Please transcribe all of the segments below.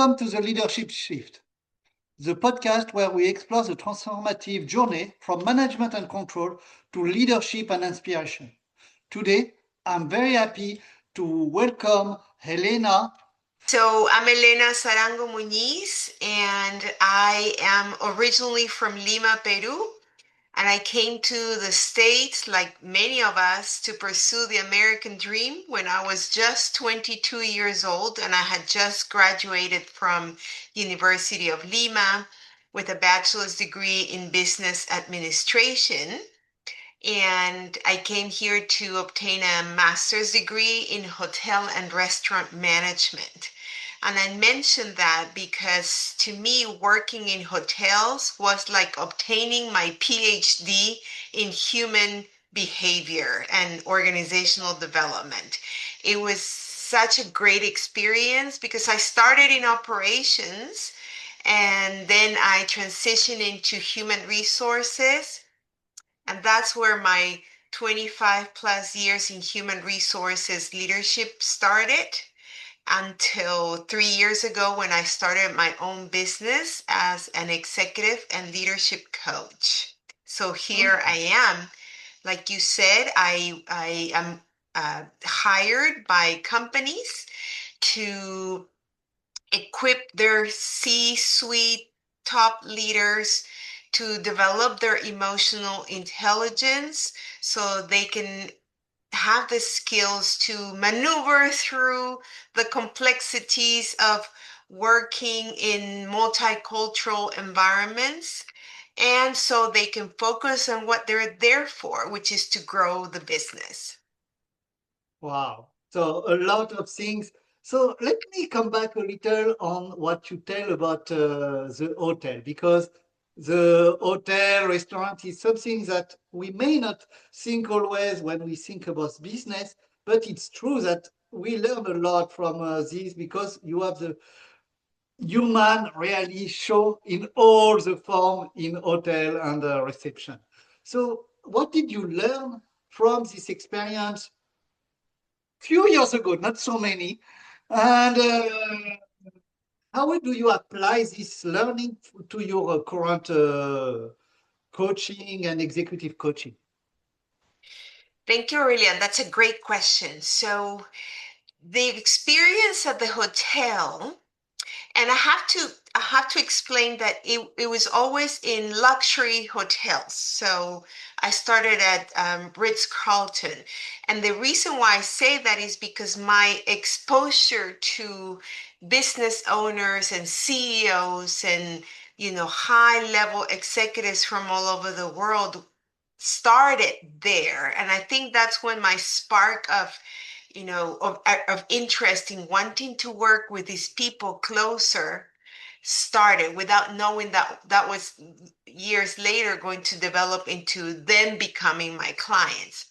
Welcome to the Leadership Shift, the podcast where we explore the transformative journey from management and control to leadership and inspiration. Today, I'm very happy to welcome Elena. So I'm Elena Sarango-Muniz, and I am originally from Lima, Peru. And I came to the States, like many of us, to pursue the American dream when I was just 22 years old, and I had just graduated from University of Lima with a bachelor's degree in business administration. And I came here to obtain a master's degree in hotel and restaurant management. And I mentioned that because to me, working in hotels was like obtaining my PhD in human behavior and organizational development. It was such a great experience because I started in operations and then I transitioned into human resources, and that's where my 25 plus years in human resources leadership started until 3 years ago when I started my own business as an executive and leadership coach. So here I am. Like you said, I am hired by companies to equip their C-suite top leaders to develop their emotional intelligence so they can have the skills to maneuver through the complexities of working in multicultural environments. And so they can focus on what they're there for, which is to grow the business. Wow. So a lot of things. So let me come back a little on what you tell about the hotel, because the hotel restaurant is something that we may not think always when we think about business, but it's true that we learn a lot from this because you have the human really show in all the form in hotel and reception. So what did you learn from this experience few years ago, not so many. And how do you apply this learning to your current coaching and executive coaching? Thank you, Aurelian. That's a great question. So, the experience at the hotel, and I have to explain that it was always in luxury hotels. So I started at Ritz-Carlton, and the reason why I say that is because my exposure to business owners and CEOs and high level executives from all over the world started there, and I think that's when my spark of of interest in wanting to work with these people closer started, without knowing that that was years later going to develop into them becoming my clients.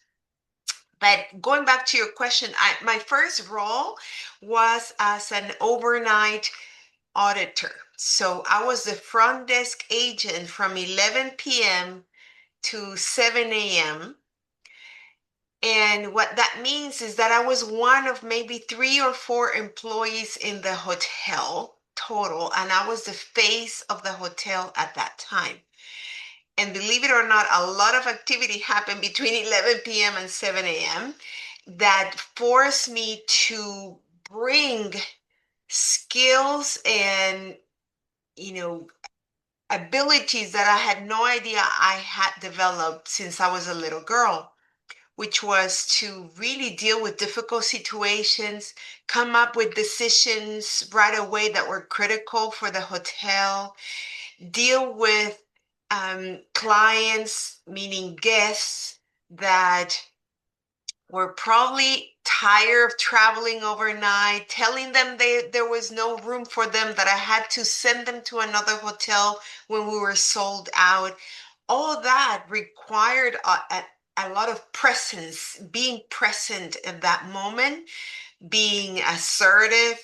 But going back to your question, my first role was as an overnight auditor. So I was the front desk agent from 11 p.m. to 7 a.m. And what that means is that I was one of maybe 3 or 4 employees in the hotel total, and I was the face of the hotel at that time. And believe it or not, a lot of activity happened between 11 p.m. and 7 a.m. that forced me to bring skills and, you know, abilities that I had no idea I had developed since I was a little girl, which was to really deal with difficult situations, come up with decisions right away that were critical for the hotel, deal with clients, meaning guests, that were probably tired of traveling overnight, telling them there was no room for them, that I had to send them to another hotel when we were sold out. All that required a lot of presence, being present at that moment, being assertive,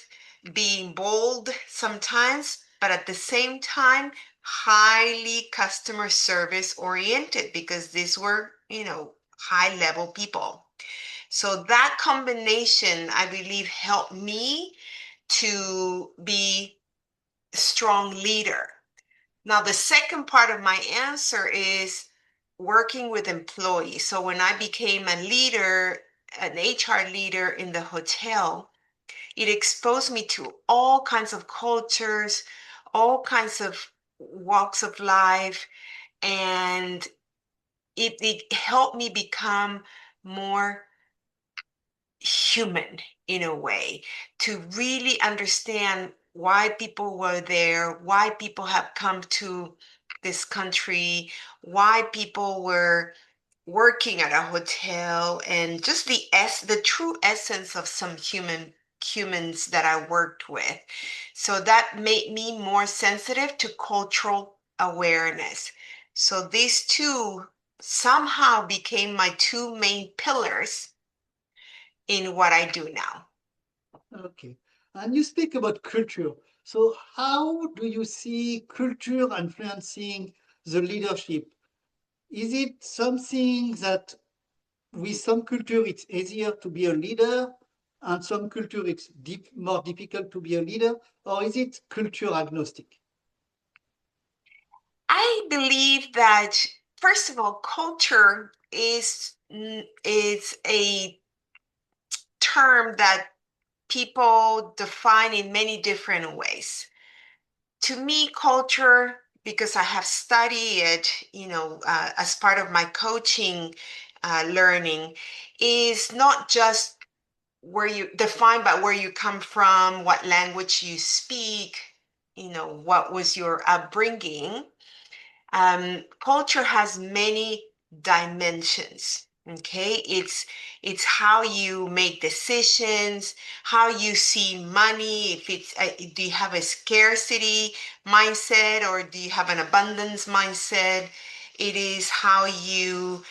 being bold sometimes, but at the same time, highly customer service oriented, because these were, high level people. So that combination, I believe, helped me to be strong leader. Now, the second part of my answer is working with employees. So when I became a leader, an HR leader in the hotel, it exposed me to all kinds of cultures, all kinds of walks of life, and it helped me become more human in a way, to really understand why people were there, why people have come to this country, why people were working at a hotel, and just the true essence of some humans that I worked with. So that made me more sensitive to cultural awareness. So these two somehow became my two main pillars in what I do now. Okay. And you speak about culture. So how do you see culture influencing the leadership? Is it something that with some culture it's easier to be a leader and some culture it's more difficult to be a leader, or is it culture agnostic? I believe that first of all, culture is a term that people define in many different ways. To me, culture, because I have studied it, as part of my coaching learning, is not just where you defined by where you come from, what language you speak, what was your upbringing. Culture has many dimensions. Okay, it's how you make decisions, how you see money. If it's do you have a scarcity mindset or do you have an abundance mindset? It is how you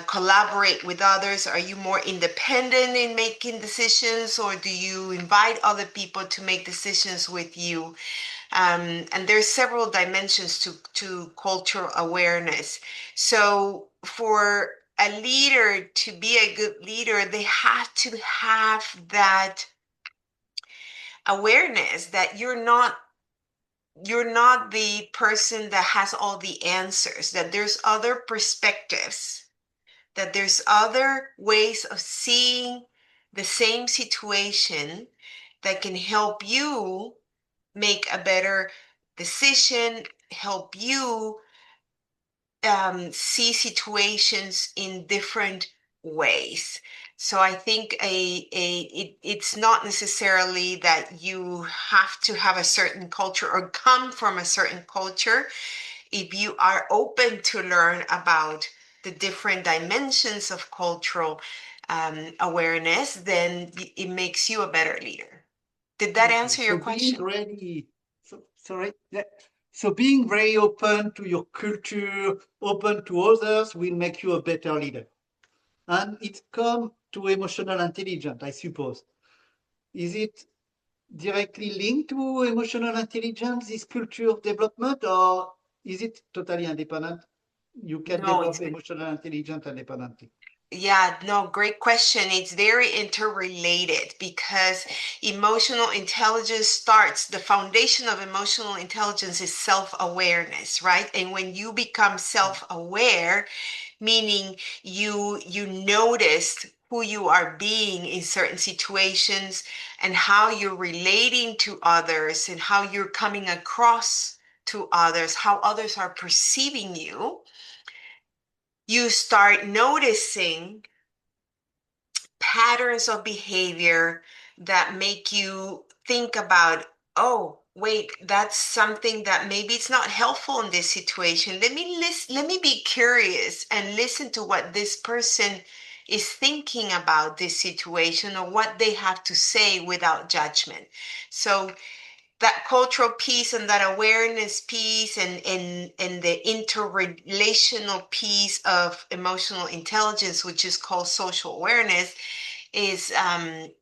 collaborate with others. Are you more independent in making decisions, or do you invite other people to make decisions with you? And there's several dimensions to cultural awareness. So for a leader to be a good leader, they have to have that awareness that you're not the person that has all the answers, that there's other perspectives, that there's other ways of seeing the same situation that can help you make a better decision, help you see situations in different ways. So I think it's not necessarily that you have to have a certain culture or come from a certain culture. If you are open to learn about the different dimensions of cultural awareness, then it makes you a better leader. Did that Okay, answer your so being question? ready, so sorry, yeah. So being very open to your culture, open to others will make you a better leader. And it comes to emotional intelligence, I suppose. Is it directly linked to emotional intelligence, this culture development, or is it totally independent? You can No, develop emotional intelligence independently. yeah, no, great question. It's very interrelated because emotional intelligence starts, the foundation of emotional intelligence is self-awareness, right? And when you become Yeah. self-aware, meaning you notice who you are being in certain situations and how you're relating to others and how you're coming across to others, how others are perceiving you, you start noticing patterns of behavior that make you think about, oh, wait, that's something that maybe it's not helpful in this situation. Let me be curious and listen to what this person is thinking about this situation or what they have to say without judgment. So that cultural piece and that awareness piece and the interrelational piece of emotional intelligence, which is called social awareness, is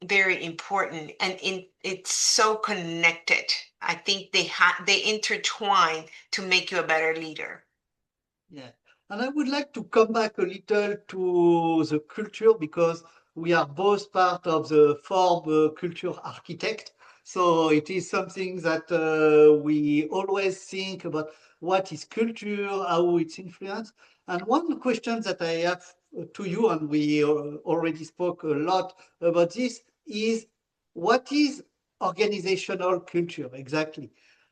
very important, and it's so connected. I think they intertwine to make you a better leader. Yeah. And I would like to come back a little to the culture because we are both part of the Forbes culture architect. So it is something that we always think about what is culture, how it's influenced. And one question that I have to you, and we already spoke a lot about this, is what is organizational culture exactly?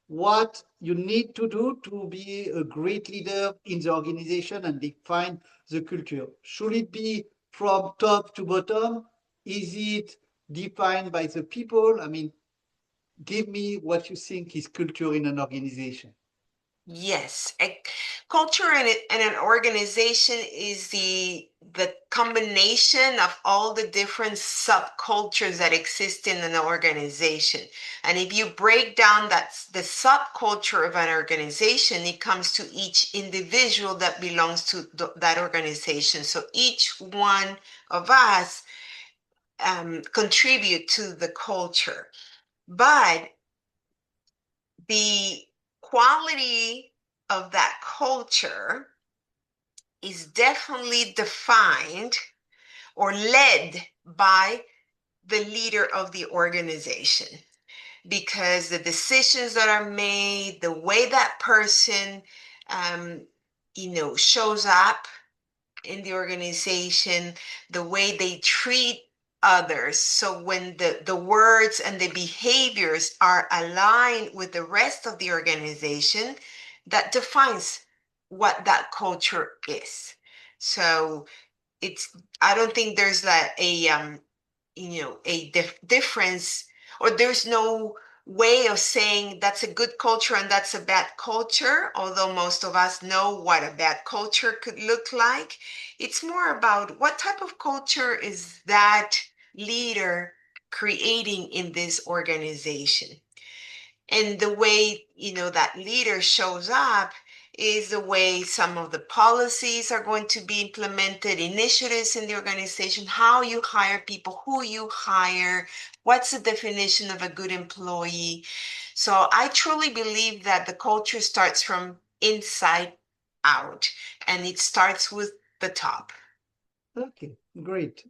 What you need to do to be a great leader in the organization and define the culture? Should it be from top to bottom? Is it defined by the people? I mean, give me what you think is culture in an organization. Yes, culture in an organization is the combination of all the different subcultures that exist in an organization. And if you break down the subculture of an organization, it comes to each individual that belongs to that organization. So each one of us contribute to the culture, but the quality of that culture is definitely defined or led by the leader of the organization, because the decisions that are made, the way that person um, shows up in the organization, the way they treat others. So when the words and the behaviors are aligned with the rest of the organization, that defines what that culture is. So it's I don't think there's like a difference, or there's no way of saying that's a good culture and that's a bad culture, although most of us know what a bad culture could look like. It's more about what type of culture is that leader creating in this organization. And the way that leader shows up is the way some of the policies are going to be implemented, initiatives in the organization, how you hire people, who you hire, what's the definition of a good employee. So I truly believe that the culture starts from inside out, and it starts with the top. Okay, great.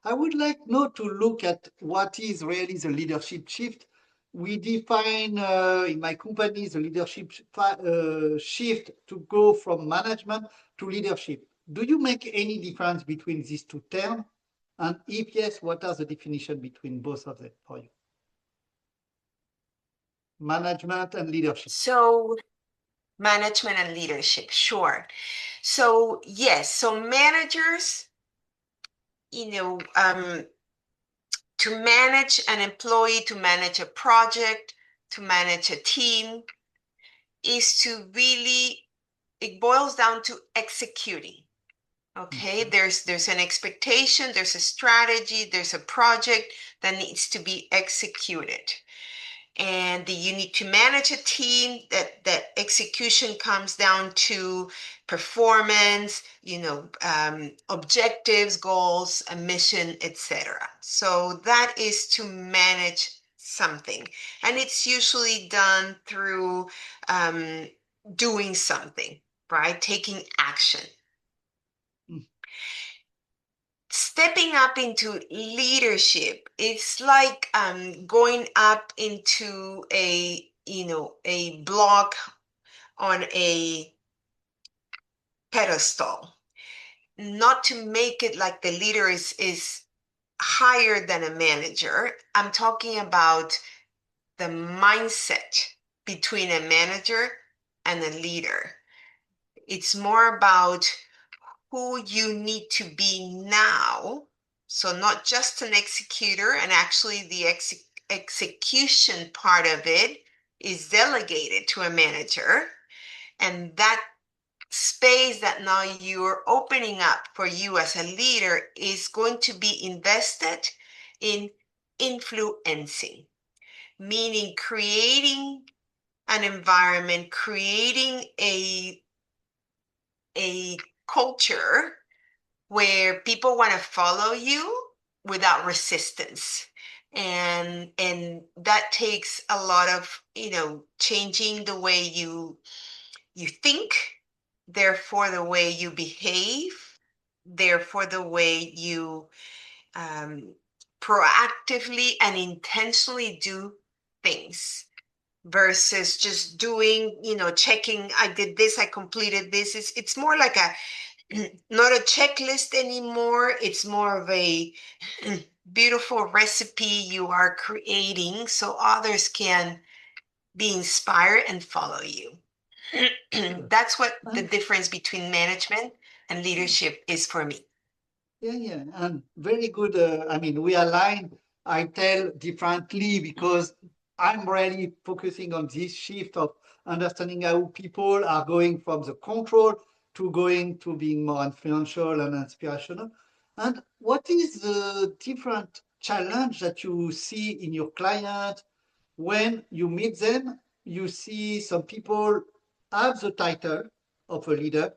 I would like now to look at what is really the leadership shift. We define in my company the leadership shift to go from management to leadership. Do you make any difference between these two terms? And if yes, what are the definition between both of them for you? Management and leadership. So management and leadership, sure. So yes, so managers, you know, um, to manage an employee, to manage a project, to manage a team, is to really, it boils down to executing. Okay, Mhm. there's an expectation, there's a strategy, there's a project that needs to be executed. And you need to manage a team. That execution comes down to performance, objectives, goals, a mission, etc. So that is to manage something, and it's usually done through um, doing something, right? Taking action. Mm. Stepping up into leadership, it's like going up into a block on a pedestal, not to make it like the leader is higher than a manager. I'm talking about the mindset between a manager and a leader. It's more about who you need to be now. So, not just an executor, and actually, the execution part of it is delegated to a manager. And that space that now you're opening up for you as a leader is going to be invested in influencing, meaning creating an environment, creating a culture where people want to follow you without resistance. And that takes a lot of changing the way you think, therefore the way you behave, therefore the way you um, proactively and intentionally do things versus just doing, checking, I did this, I completed this. It's more like a not a checklist anymore. It's more of a beautiful recipe you are creating so others can be inspired and follow you. That's what the And difference between management and leadership is for me. yeah, yeah, and very good. I mean, we align, I tell differently because I'm really focusing on this shift of understanding how people are going from the control to going to being more influential and inspirational. And what is the different challenge that you see in your client when you meet them? You see some people have the title of a leader,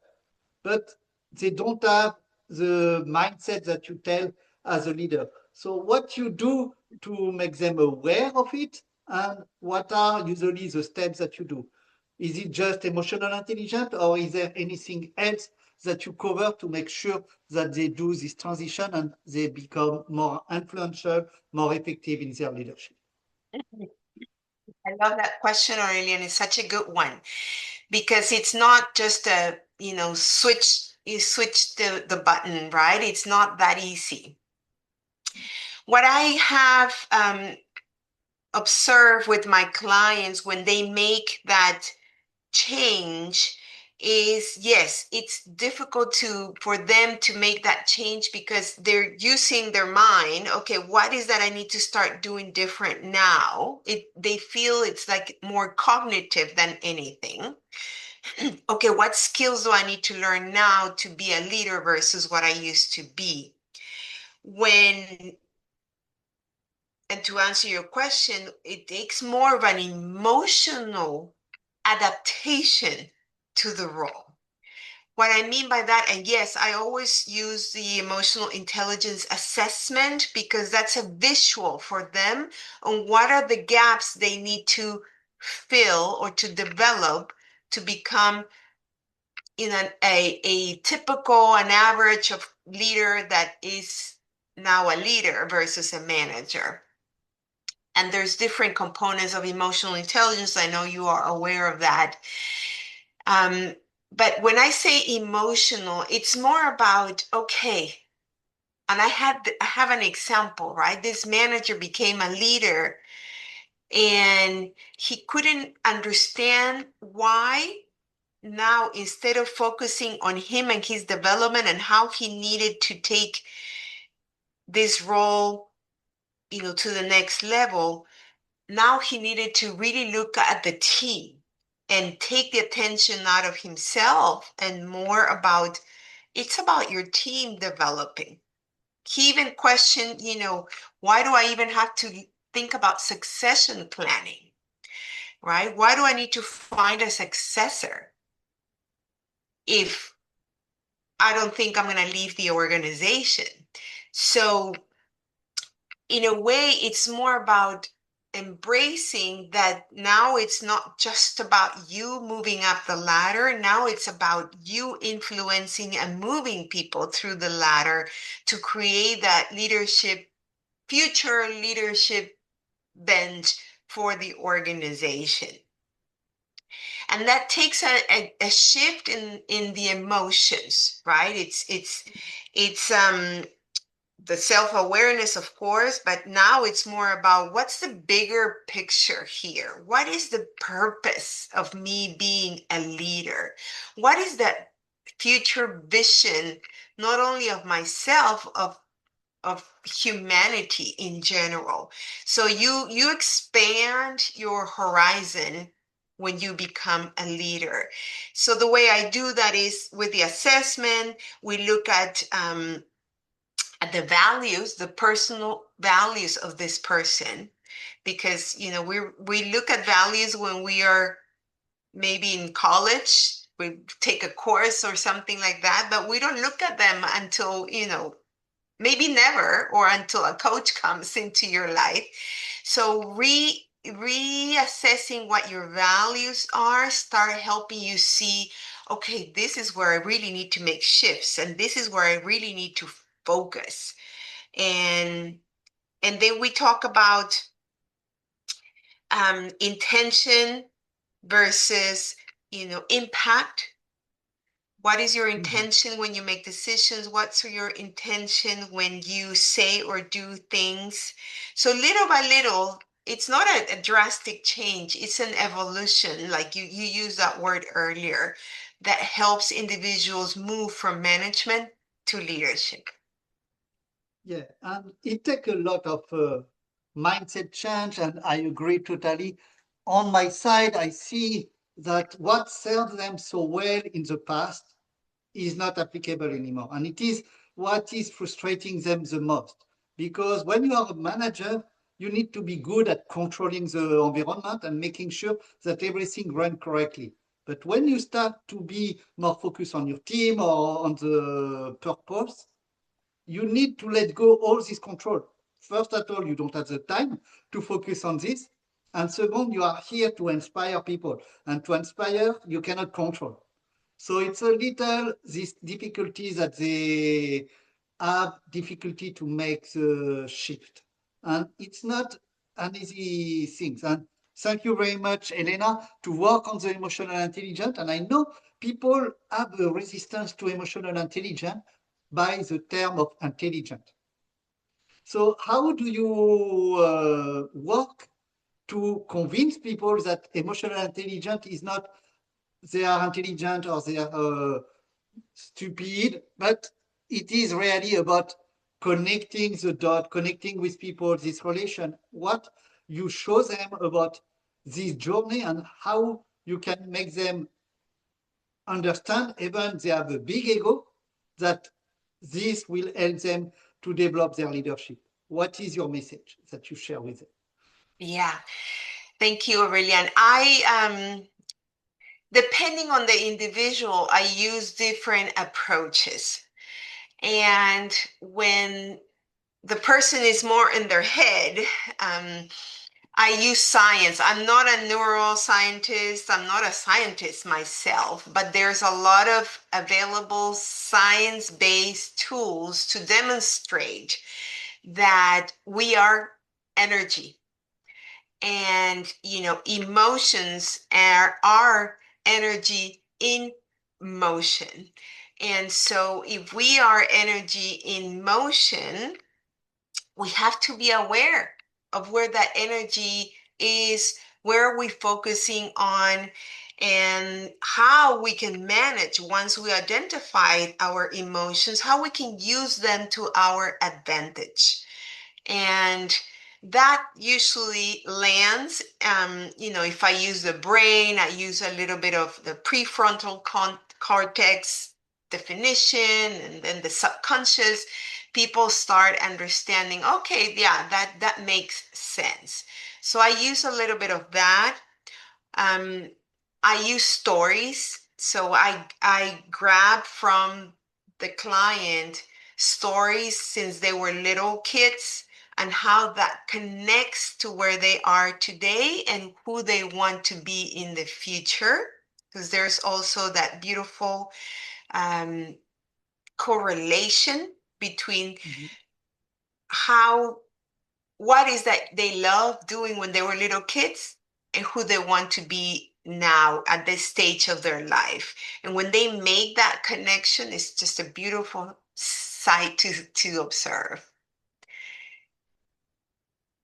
but they don't have the mindset that you tell as a leader. So, what you do to make them aware of it, and what are usually the steps that you do? Is it just emotional intelligence, or is there anything else that you cover to make sure that they do this transition and they become more influential, more effective in their leadership? I love that question, Aurelian. It's such a good one because it's not just a, you switch the button, right? It's not that easy. What I have observed with my clients when they make that change is, yes, it's difficult for them to make that change because they're using their mind. Okay, what is that I need to start doing different now? They feel it's like more cognitive than anything. Okay, what skills do I need to learn now to be a leader versus what I used to be? When And to answer your question, it takes more of an emotional adaptation to the role. What I mean by that, and yes, I always use the emotional intelligence assessment because that's a visual for them on what are the gaps they need to fill or to develop to become a typical, an average of leader that is now a leader versus a manager. And there's different components of emotional intelligence. I know you are aware of that. Um, but when I say emotional, it's more about, okay, and I have an example, right? This manager became a leader and he couldn't understand why. Now, instead of focusing on him and his development and how he needed to take this role, to the next level, now he needed to really look at the team and take the attention out of himself and more about it's about your team developing. He even questioned, why do I even have to think about succession planning, right? Why do I need to find a successor if I don't think I'm going to leave the organization? So in a way, it's more about embracing that now it's not just about you moving up the ladder. Now it's about you influencing and moving people through the ladder to create that future leadership bench for the organization. And that takes a shift in the emotions, right? It's the self-awareness, of course, but now it's more about what's the bigger picture here? What is the purpose of me being a leader? What is that future vision, not only of myself, of humanity in general? So you expand your horizon when you become a leader. So the way I do that is with the assessment, we look at the values, the personal values of this person, because we look at values when we are maybe in college, we take a course or something like that, but we don't look at them until maybe never, or until a coach comes into your life. So reassessing what your values are start helping you see, okay, this is where I really need to make shifts, and this is where I really need to focus. And then we talk about intention versus, impact. What is your Mhm. intention when you make decisions? What's your intention when you say or do things? So little by little, it's not a drastic change, it's an evolution, like you used that word earlier, that helps individuals move from management to leadership. Yeah, and it takes a lot of mindset change, and I agree totally. On my side, I see that what served them so well in the past is not applicable anymore. And it is what is frustrating them the most. Because when you are a manager, you need to be good at controlling the environment and making sure that everything runs correctly. But when you start to be more focused on your team or on the purpose, you need to let go all this control. First of all, you don't have the time to focus on this. And second, you are here to inspire people. And to inspire, you cannot control. So it's a little this difficulty that they have difficulty to make the shift. And it's not an easy thing. And thank you very much, Elena, to work on the emotional intelligence. And I know people have a resistance to emotional intelligence by the term of intelligent. So how do you work to convince people that emotional intelligence is not they are intelligent or they are stupid, but it is really about connecting the dot, connecting with people, this relation, what you show them about this journey and how you can make them understand, even they have a big ego, that this will help them to develop their leadership. What is your message that you share with them? Yeah, thank you, Aurelian. I depending on the individual, I use different approaches. And when the person is more in their head, um, I use science. I'm not a neuroscientist. I'm not a scientist myself, but there's a lot of available science-based tools to demonstrate that we are energy. And, emotions are energy in motion. And so if we are energy in motion, we have to be aware of where that energy is, where are we focusing on, and how we can manage once we identify our emotions, how we can use them to our advantage. And that usually lands, if I use the brain, I use a little bit of the prefrontal cortex definition, and then the subconscious, people start understanding, okay, yeah, that makes sense. So I use a little bit of that. um, I use stories. So I grab from the client stories since they were little kids, and how that connects to where they are today and who they want to be in the future. Because there's also that beautiful um, correlation between Mhm. how what is that they love doing when they were little kids and who they want to be now at this stage of their life. And when they make that connection, it's just a beautiful sight to observe.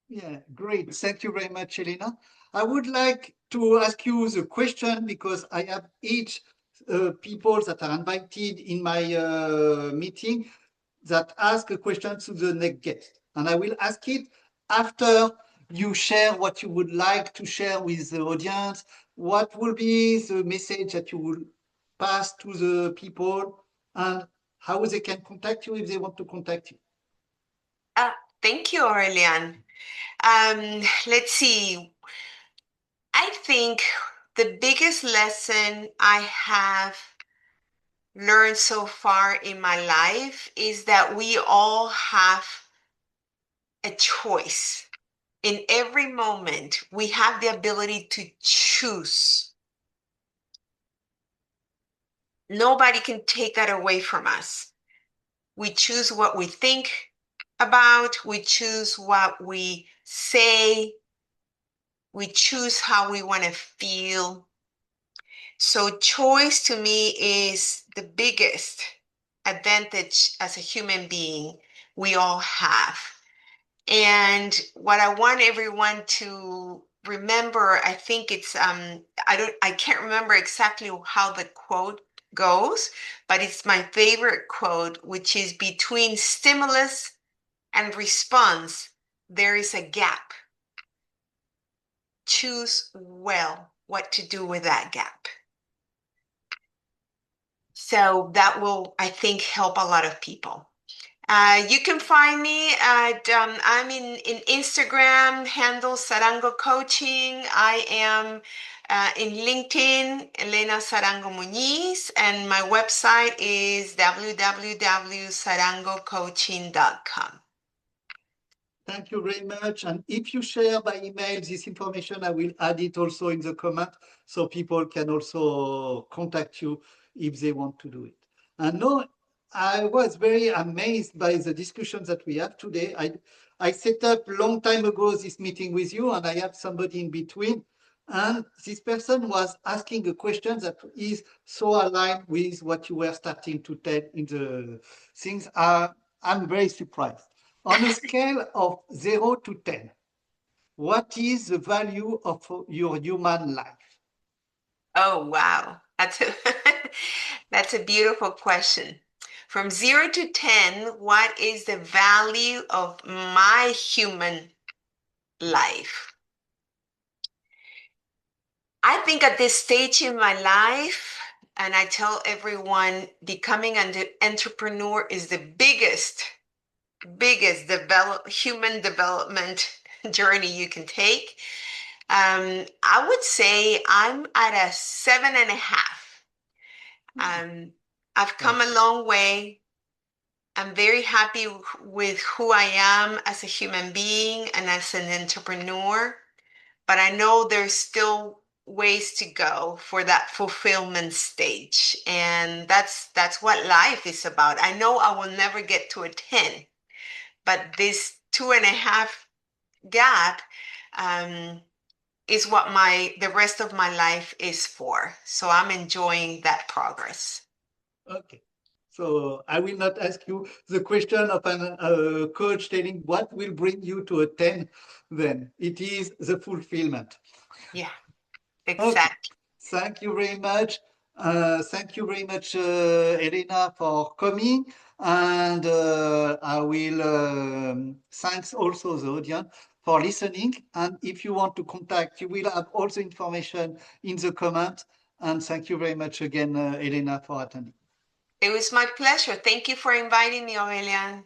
Yeah, great. Thank you very much, Elena. I would like to ask you the question because I have each people that are invited in my meeting that ask a question to the next guest. And I will ask it after you share what you would like to share with the audience. What will be the message that you will pass to the people and how they can contact you if they want to contact you? Ah, thank you, Aurelian. Let's see. I think the biggest lesson I have learned so far in my life is that we all have a choice. In every moment, we have the ability to choose. Nobody can take that away from us. We choose what we think about, we choose what we say, We choose how we want to feel. So choice to me is the biggest advantage as a human being we all have. And what I want everyone to remember, I think it's I can't remember exactly how the quote goes, but it's my favorite quote, which is between stimulus and response, there is a gap. Choose well what to do with that gap. So that will, I think, help a lot of people. You can find me at, I'm in Instagram, handle Sarango Coaching. I am in LinkedIn, Elena Sarango-Muniz, and my website is www.sarangocoaching.com. Thank you very much. And if you share by email this information, I will add it also in the comment so people can also contact you if they want to do it. And no, I was very amazed by the discussion that we have today. I set up a long time ago this meeting with you, and I have somebody in between. And this person was asking a question that is so aligned with what you were starting to tell in the things. I'm very surprised. On a scale of 0 to 10, what is the value of your human life? Oh, wow. That's a beautiful question. From 0 to 10, what is the value of my human life? I think at this stage in my life, and I tell everyone, becoming an entrepreneur is the biggest human development journey you can take. I would say I'm at a 7.5. Um, I've come Wow. a long way. I'm very happy with who I am as a human being and as an entrepreneur, but I know there's still ways to go for that fulfillment stage. And that's what life is about. I know I will never get to a 10, but this 2.5 gap is what the rest of my life is for. So I'm enjoying that progress. Okay. So I will not ask you the question of a coach telling what will bring you to a 10 then. It is the fulfillment. Yeah, Okay. exactly. Thank you very much. Thank you very much, Elena, for coming. And I will thanks also the audience for listening. And if you want to contact, you will have all the information in the comment. And thank you very much again, Elena, for attending. It was my pleasure. Thank you for inviting me, Aurelian.